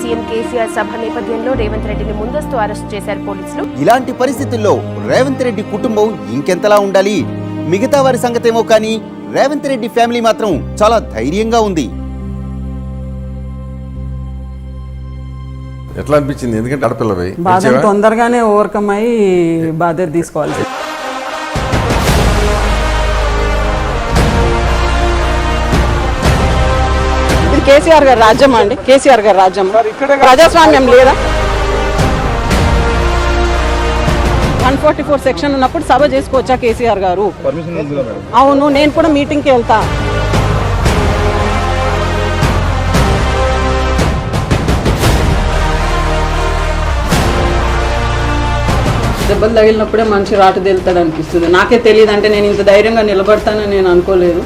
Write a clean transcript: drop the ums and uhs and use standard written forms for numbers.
CM KCR సభ నేపథ్యంలో రేవంత్ రెడ్డిని ముందస్తు అరెస్ట్ చేశారు పోలీసులు. ఇలాంటి పరిస్థితుల్లో రేవంత్ రెడ్డి కుటుంబం ఇంకెంతలా ఉండాలి? మిగతా వారి సంగతేమో కానీ రేవంత్ రెడ్డి ఫ్యామిలీ మాత్రం చాలా ధైర్యంగా ఉంది. ఎట్లా అనిపించింది? ఎందుకంటే ఆడపిల్లవి బాధను తొందరగానే ఓవర్కమ్ అయ్యి బాధ్యత తీసుకోవాలి. ఇది కేసీఆర్ గారి రాజ్యం అండి, కేసీఆర్ గారి రాజ్యం. ప్రజాస్వామ్యం లేదా? 144 సెక్షన్ ఉన్నప్పుడు సభ చేసుకోవచ్చా కేసీఆర్ గారు? అవును, నేను కూడా మీటింగ్కి వెళ్తా. దెబ్బలు తగిలినప్పుడే మనిషి రాటు తేలుతాడు అనిపిస్తుంది. నాకే తెలియదు, అంటే నేను ఇంత ధైర్యంగా నిలబడతానని నేను అనుకోలేదు.